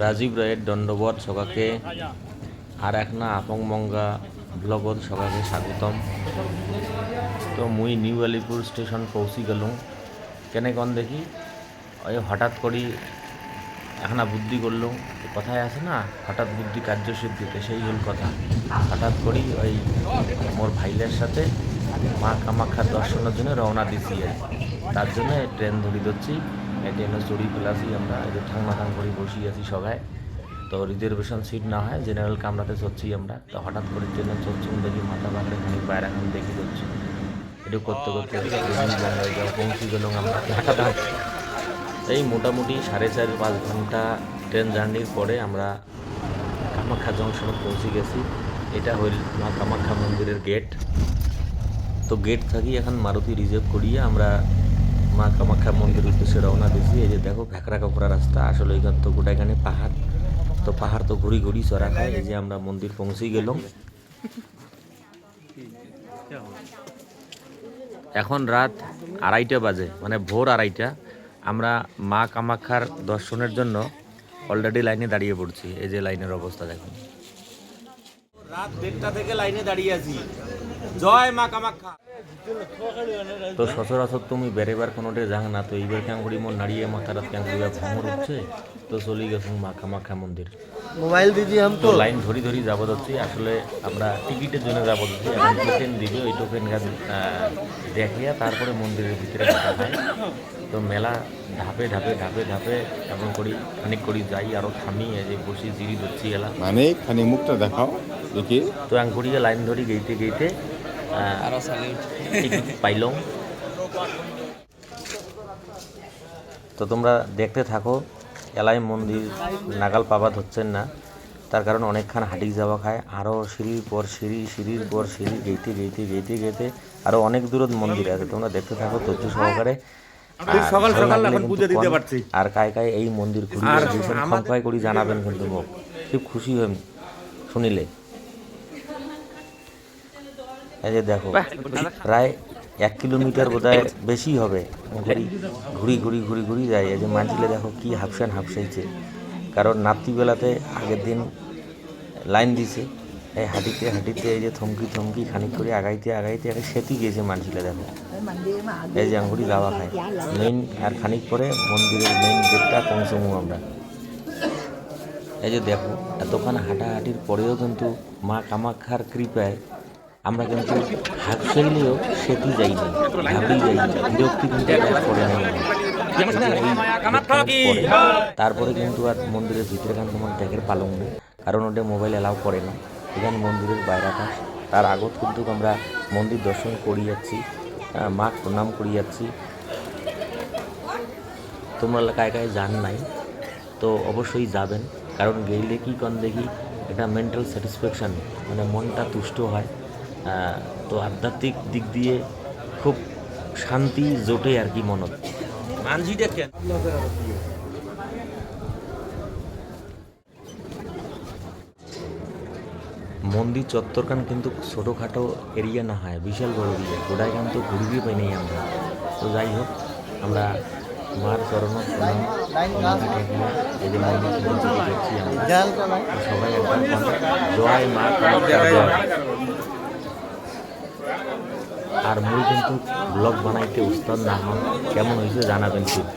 রাজীব রায়ের দণ্ডবত সকাকে আর এক না আপংমঙ্গা ব্লগত সকাকে স্বাগতম। তো মুই নিউ আলিপুর স্টেশন পৌঁছি গেলুম। কেনে কন দেখি ওই হঠাৎ করি এখানা বুদ্ধি করলুম, কথায় আছে না হঠাৎ বুদ্ধি কার্যসিদ্ধিতে, সেই হল কথা। হঠাৎ করি ওই মোর ভাইলের সাথে মা কামাখ্যার দর্শনের জন্য রওনা দিছি। তার জন্য ট্রেন ধরি ধরছি, এই ট্রেনে চড়ি ফেলাছি আমরা। এই যে ঠাং করে বসি আছি সবাই। তো রিজার্ভেশন সিট না হয় জেনারেল কামরাতে চড়ছি আমরা। তো হঠাৎ করে ট্রেনে চড়ছি, দেখি মাথা বাঁকড়ে খানিক বাইরে খান দেখি ধরছি। এটা করতে করতে পৌঁছে গেলাম আমরা ঢাকা। এই মোটামুটি 4.5-5 ঘন্টা ট্রেন জার্নির পরে আমরা কামাখ্যা জংশনে পৌঁছে গেছি। এটা হইল মা কামাখ্যা মন্দিরের গেট। তো গেট থাকি এখন মারুতি রিজার্ভ করিয়ে আমরা মা কামাখ্যা মন্দিরের উদ্দেশ্যে রওনা দিয়েছি। এই যে দেখো ভেকরা কাপড়া রাস্তা, আসলে এখান তো গোটাইখানে পাহাড়। তো পাহাড় তো ঘুরি ঘুরি চড়া খায়। এই যে আমরা মন্দির পৌঁছেই গেলাম। এখন রাত 2:30 বাজে, মানে ভোর 2:30। আমরা মা কামাখ্যার দর্শনের জন্য অলরেডি লাইনে দাঁড়িয়ে পড়ছি। এই যে লাইনের অবস্থা দেখুন। রাত 1:30 থেকে লাইনে দাঁড়িয়ে আছি। জয় মা কামাখ্যা। তো সচরাচর তুমি বেড়েবার কোনোটে যাং না, তো এইবার কেন করি মোর নাড়িয়ে মাথারাত কেন করিবার ভ্রমণ উঠছে। তো চলি গেছি মা কামাখ্যা মন্দির। মোবাইল দিদি हम তো লাইন ধরি যাব যাচ্ছি। আসলে আমরা টিকিটের জন্য যাব যাচ্ছি। এখন টোকেন দিবে, ওই টোকেন দেখিয়া তারপরে মন্দিরের ভিতরে ঢোকা হয়। তো মেলা ধাপে ধাপে ধাপে ধাপে এমন করি খানিক করি যাই, আরও থামি। এই যে বসি জিরি ধরছি এলা, মানে খানিক মুখটা দেখাও দেখি। তো এম করিয়া লাইন ধরি গেইতে গেইতে টিকিট পাইলাম। তো তোমরা দেখতে থাকো। এলাই মন্দির নাগাল পাবাদ হচ্ছেন না, তার কারণ অনেকক্ষণ হাঁটি যাওয়া খায়। আরও সিঁড়ির পর সিঁড়ি, সিঁড়ির পর সিঁড়ি গেইতে গেইতে গেইতে গেইতে আরও অনেক দূরত মন্দির আছে। তোমরা দেখতে থাকো ধৈর্য সহকারে। সকাল সকাল এখন পূজা দিতে পারছি। আর কায় এই মন্দির ঘুরি সংখ্যায় করি জানাবেন, কিন্তু মুখ খুব খুশি হই শুনিলে। এই যে দেখো প্রায় 1 কিলোমিটার বোধহয় বেশি হবে ঘুরি ঘুরি ঘুরি ঘুরি যায়। এই যে মানছিলে দেখো কি হাফসাইছে, কারণ রাত্রিবেলাতে আগের দিন লাইন দিছে। এই হাঁটিতে হাঁটিতে এই যে থমকি খানিক করে আগাইতে আগাইতে সেতি গিয়েছে মানছিলে দেখো। এই যে আঙ্গুরি যাওয়া খায় মেইন, আর খানিক পরে মন্দিরের মেইন গেটটা পৌঁছমু আমরা। এই যে দেখো এতক্ষণ হাঁটাহাঁটির পরেও কিন্তু মা কামাখ্যার কৃপায় আমরা কিন্তু হাফসাইলেও সেটি যাইনি, ঘাবড়ি যাইনি, বিরক্তি কিন্তু পড়ে নেই। তারপরে কিন্তু আর মন্দিরের ভিতরে খান তোমার দেখের পালং নেই, কারণ ওটা মোবাইল অ্যালাউ করে না। এখানে মন্দিরের বাইরে পাশ, তার আগত কিন্তু আমরা মন্দির দর্শন করি যাচ্ছি, মা প্রণাম করি যাচ্ছি। তোমরা কায় যান নাই তো অবশ্যই যাবেন, কারণ গেলে কি কন দেখি এটা মেন্টাল স্যাটিসফ্যাকশান, মানে মনটা তুষ্ট হয়। তো আধ্যাত্মিক দিক দিয়ে খুব শান্তি জোটে আর কি মনত। মন্দির চত্বরখান কিন্তু ছোটোখাটো এরিয়া না হয়, বিশাল বড় এরিয়া। গোটায় কিন্তু ঘুরবি পাই নাই আমরা। তো যাই হোক, আমরা মার চরণ প্রণাম এই যে মন্দির দেখছি আমরা সবাই একদম জয় মা কামাখ্যা জয়। আর মুই কিন্তু ব্লগ বানাইতে উস্তাদ না হন, কেমন হয়েছে জানাবেন ঠিক।